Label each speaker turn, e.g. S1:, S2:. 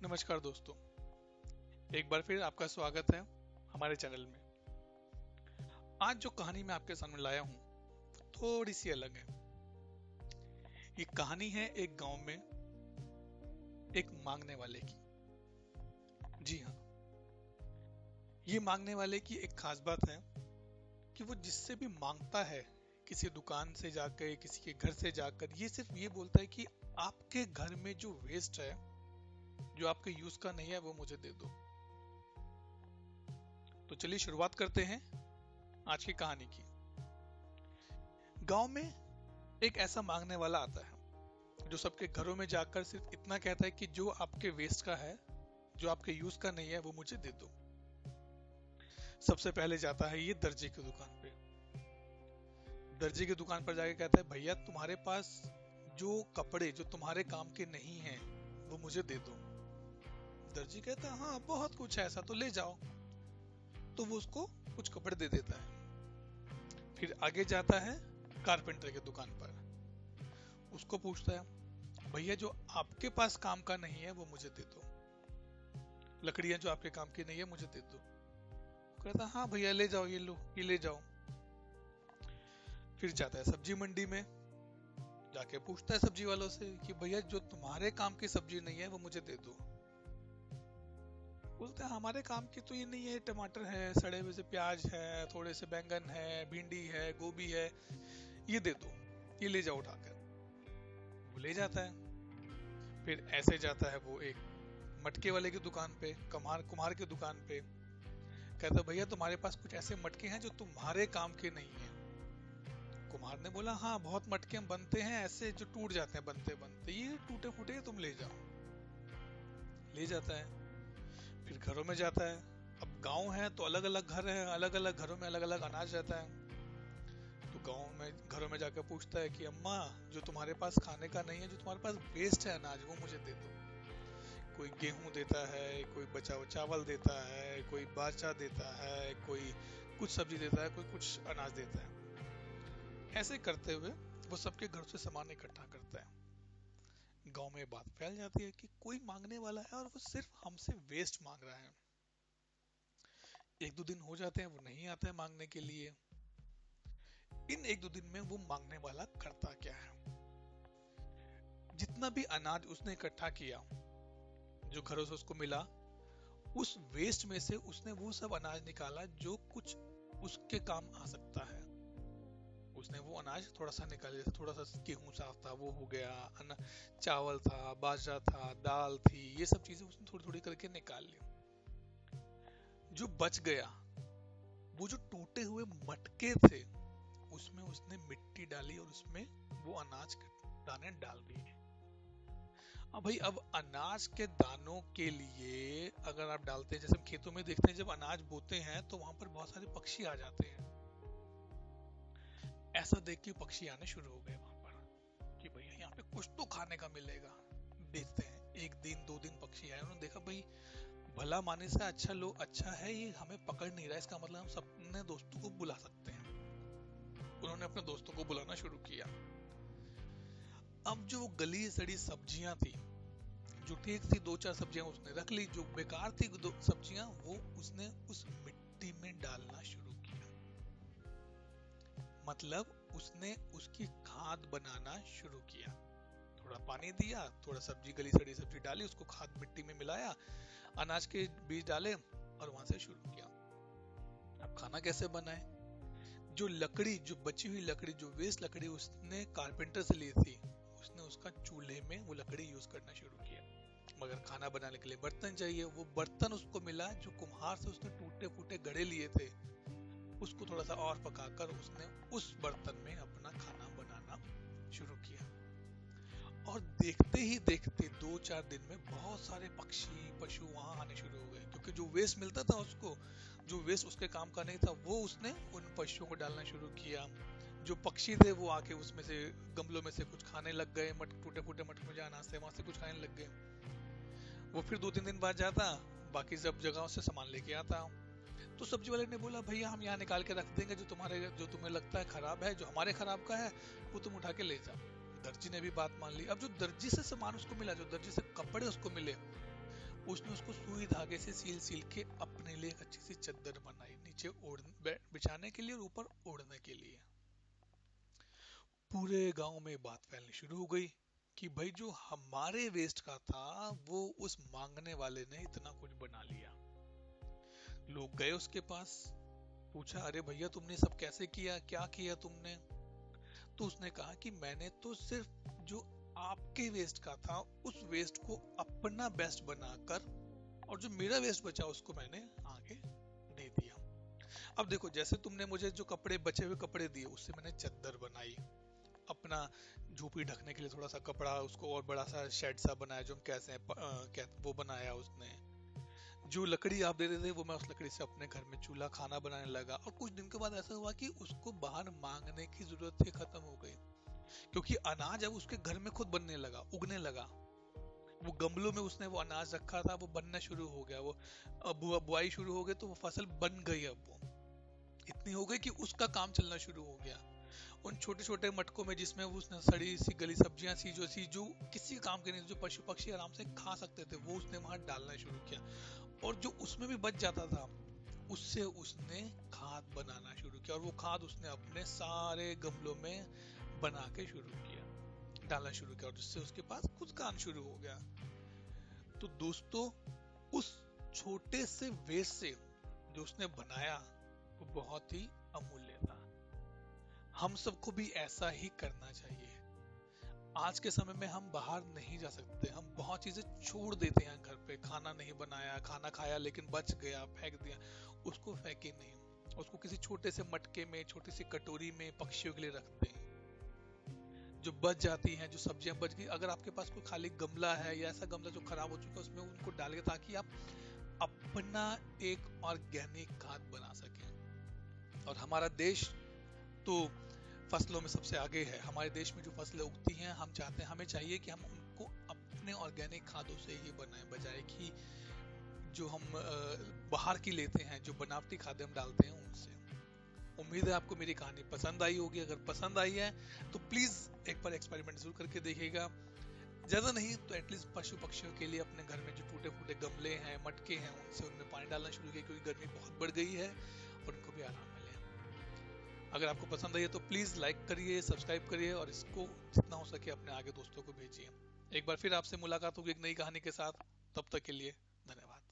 S1: नमस्कार दोस्तों, एक बार फिर आपका स्वागत है हमारे चैनल में। आज जो कहानी मैं आपके सामने लाया हूँ थोड़ी सी अलग है। ये कहानी है एक गांव में एक मांगने वाले की। जी हाँ, ये मांगने वाले की एक खास बात है कि वो जिससे भी मांगता है, किसी दुकान से जाकर, किसी के घर से जाकर, ये सिर्फ ये बोलता है कि आपके घर में जो वेस्ट है, जो आपके यूज का नहीं है, वो मुझे दे दो। तो चलिए शुरुआत करते हैं आज की कहानी की। गांव में एक ऐसा मांगने वाला आता है जो सबके घरों में जाकर सिर्फ इतना कहता है कि जो आपके वेस्ट का है, जो आपके यूज का नहीं है, वो मुझे दे दो। सबसे पहले जाता है ये दर्जी की दुकान पे। दर्जी की दुकान पर जाके कहता है, भैया तुम्हारे पास जो कपड़े जो तुम्हारे काम के नहीं हैं वो मुझे दे दो। दर्जी कहता है, हाँ बहुत कुछ है ऐसा, तो ले जाओ। तो वो उसको कुछ कपड़े दे देता है। फिर आगे जाता है कारपेंटर की दुकान पर। उसको पूछता है, भैया जो आपके पास काम का नहीं है वो मुझे दे दो। लकड़ियां जो आपके काम की नहीं है मुझे दे दो। कहता हाँ भैया ले जाओ, ये लो, ये ले जाओ। फिर जाता है सब्जी मंडी में। जाके पूछता है सब्जी वालों से कि भैया जो तुम्हारे काम की सब्जी नहीं है वो मुझे दे दो। बोलते हैं हमारे काम की तो ये नहीं है, टमाटर है, सड़े हुए से प्याज है, थोड़े से बैंगन है, भिंडी है, गोभी है, ये दे दो, ये ले जाओ उठाकर। वो ले जाता है। फिर ऐसे जाता है वो एक मटके वाले की दुकान पे, कुम्हार की दुकान पे। कहता भैया तुम्हारे पास कुछ ऐसे मटके हैं जो तुम्हारे काम के नहीं है। कुम्हार ने बोला हाँ बहुत मटके हम बनते हैं ऐसे जो टूट जाते हैं बनते बनते, ये टूटे फूटे तुम ले जाओ। ले जाता है। फिर घरों में जाता है। अब गांव है तो अलग अलग घर है, अलग अलग घरों में अलग अलग अनाज रहता है। तो गांव में घरों में जाकर पूछता है कि अम्मा जो तुम्हारे पास खाने का नहीं है, जो तुम्हारे पास वेस्ट है अनाज, वो मुझे दे दो। कोई गेहूं देता है, कोई बचा हुआ चावल देता है, कोई बाजरा देता है, कोई कुछ सब्जी देता है, कोई कुछ अनाज देता है। ऐसे करते हुए वो सबके घर से सामान इकट्ठा करता है। गांव में बात फैल जाती है कि कोई मांगने वाला है और वो सिर्फ हमसे वेस्ट मांग रहा है। एक दो दिन हो जाते हैं, वो नहीं आता है मांगने के लिए। इन एक दो दिन में वो मांगने वाला करता क्या है, जितना भी अनाज उसने इकट्ठा किया, जो घरों से उसको मिला, उस वेस्ट में से उसने वो सब अनाज निकाला जो कुछ उसके काम आ सकता है। उसने वो अनाज थोड़ा सा निकाल, जैसे थोड़ा सा गेहूं साफ था वो हो गया, चावल था, बाजरा था, दाल थी, ये सब चीजें उसने थोड़ी थोड़ी करके निकाल ली। जो बच गया, वो जो टूटे हुए मटके थे, उसमें उसने मिट्टी डाली और उसमें वो अनाज के दाने डाल दिए। अब भाई, अब अनाज के दानों के लिए अगर आप डालते हैं, जैसे हम खेतों में देखते हैं जब अनाज बोते हैं तो वहां पर बहुत सारे पक्षी आ जाते हैं। ऐसा देख के पक्षी आने शुरू हो गए वहां पर कि भैया यहाँ पे कुछ तो खाने का मिलेगा, देखते हैं। एक दिन दो दिन पक्षी आए, उन्होंने देखा भाई भला माने से अच्छा लोग अच्छा है, ये हमें पकड़ नहीं रहा, इसका मतलब हम सबने दोस्तों को बुला सकते हैं। उन्होंने अपने दोस्तों को बुलाना शुरू किया। अब जो गली सड़ी सब्जियां थी, जो ठीक थी, दो चार सब्जियां उसने रख ली, जो बेकार थी दो सब्जियां वो उसने उस मिट्टी में डालना शुरू किया। मतलब उसने उसकी खाद बनाना शुरू किया। थोड़ा पानी दिया, थोड़ा सब्जी, गली सड़ी सब्जी डाली, उसको खाद मिट्टी में मिलाया, अनाज के बीज डाले और वहां से शुरू किया। अब खाना कैसे बनाए? जो लकड़ी, जो बची हुई लकड़ी, जो वेस्ट लकड़ी उसने कारपेंटर से ली थी, उसने उसका चूल्हे में वो लकड़ी यूज करना शुरू किया। मगर खाना बनाने के लिए बर्तन चाहिए। वो बर्तन उसको मिला जो कुम्हार से उसने टूटे फूटे घड़े लिए थे, उसको थोड़ा सा और पकाकर उसने उस बर्तन में अपना खाना बनाना शुरू किया। और देखते ही देखते दो चार दिन में बहुत सारे पक्षी पशु वहां आने शुरू हो गए, क्योंकि जो वेस्ट मिलता था उसको, जो वेस्ट उसके काम का नहीं था, वो उसने उन पशुओं को डालना शुरू किया। जो पक्षी थे वो आके उसमें से, गमलों में से कुछ खाने लग गए, टूटे फूटे मटके में जहाँ अनाज थे वहां से कुछ खाने लग गए। वो फिर दो तीन दिन बाद जाता, बाकी सब जगहों से सामान लेके आता। तो सब्जी वाले ने बोला भैया हम यहाँ निकाल के रख देंगे, जो तुम्हें लगता है खराब है, जो हमारे खराब का है वो तुम उठा के ले जाओ। दर्जी ने भी बात मान ली। अब जो दर्जी से सामान उसको मिला, जो दर्जी से कपड़े उसको मिले, धागे से सील सील के अपने लिए एक अच्छी सी चादर बनाई, नीचे बिछाने के लिए और ऊपर ओढ़ने के लिए। पूरे गांव में बात फैलनी शुरू हो गई कि भाई जो हमारे वेस्ट का था वो उस मांगने वाले ने इतना कुछ बना लिया। लोग गए उसके पास, पूछा अरे भैया तुमने सब कैसे किया, क्या किया तुमने? तो उसने कहा कि मैंने तो सिर्फ जो आपके वेस्ट का था उस वेस्ट को अपना बेस्ट बनाकर और जो मेरा वेस्ट बचा उसको मैंने आगे दे दिया। अब देखो, जैसे तुमने मुझे जो कपड़े बचे हुए कपड़े दिए उससे मैंने चादर बनाई, अपना झोपड़ी ढकने के लिए थोड़ा सा कपड़ा, उसको और बड़ा सा शेड सा बनाया जो हम कैसे वो बनाया उसने। जो लकड़ी आप दे रहे थे वो मैं उस लकड़ी से अपने घर में चूल्हा खाना बनाने लगा। और कुछ दिन के बाद ऐसा हुआ कि उसको बाहर मांगने की जरूरत ही खत्म हो गई, क्योंकि अनाज अब उसके घर में खुद बनने लगा, उगने लगा। वो गमलों में उसने वो अनाज रखा था, वो बनना शुरू हो गया, वो बुआई शुरू हो गई, तो वो फसल बन गई। अब वो इतनी हो गई कि उसका काम चलना शुरू हो गया। उन छोटे छोटे मटकों में जिसमें उसने सड़ी सी गली सब्जियां जो किसी काम के नहीं, जो पशु पक्षी आराम से खा सकते थे, वो उसने वहां डालना शुरू किया। और जो उसमें भी बच जाता था उससे उसने खाद बनाना शुरू किया, और वो खाद उसने अपने सारे गमलों में बना के शुरू किया, डालना शुरू किया, और जिससे उसके पास खुद काम शुरू हो गया। तो दोस्तों, उस छोटे से वेस्ट से जो उसने बनाया वो बहुत ही अमूल्य था। हम सबको भी ऐसा ही करना चाहिए। आज के समय में हम बाहर नहीं जा सकते, हम बहुत चीजें छोड़ देते हैं घर पे। खाना नहीं बनाया, खाना खाया लेकिन बच गया, फेंक दिया, उसको फेंके नहीं, उसको किसी छोटे से मटके में, छोटी सी कटोरी में पक्षियों के लिए रख दें। जो बच जाती हैं, जो सब्जियां बच गई, अगर आपके पास कोई खाली गमला है या ऐसा गमला जो खराब हो चुका है, उसमें उनको डाल के, ताकि आप अपना एक ऑर्गेनिक खाद बना सकें। और हमारा देश तो फसलों में सबसे आगे है। हमारे देश में जो फसलें उगती हैं, हम चाहते हैं, हमें चाहिए कि हम उनको अपने ऑर्गेनिक खादों से ही बनाएं, बजाय कि जो हम बाहर की लेते हैं, जो बनावटी खादें हम डालते हैं उनसे। उम्मीद है आपको मेरी कहानी पसंद आई होगी। अगर पसंद आई है तो प्लीज एक बार एक्सपेरिमेंट जरूर करके देखिएगा। ज्यादा नहीं तो एटलीस्ट पशु पक्षियों के लिए अपने घर में जो टूटे फूटे गमले हैं, मटके हैं, उनसे उनमें पानी डालना शुरू किया, क्योंकि गर्मी बहुत बढ़ गई है और उनको भी आराम मिले। अगर आपको पसंद आई है तो प्लीज लाइक करिए, सब्सक्राइब करिए, और इसको जितना हो सके अपने आगे दोस्तों को भेजिए। एक बार फिर आपसे मुलाकात होगी एक नई कहानी के साथ। तब तक के लिए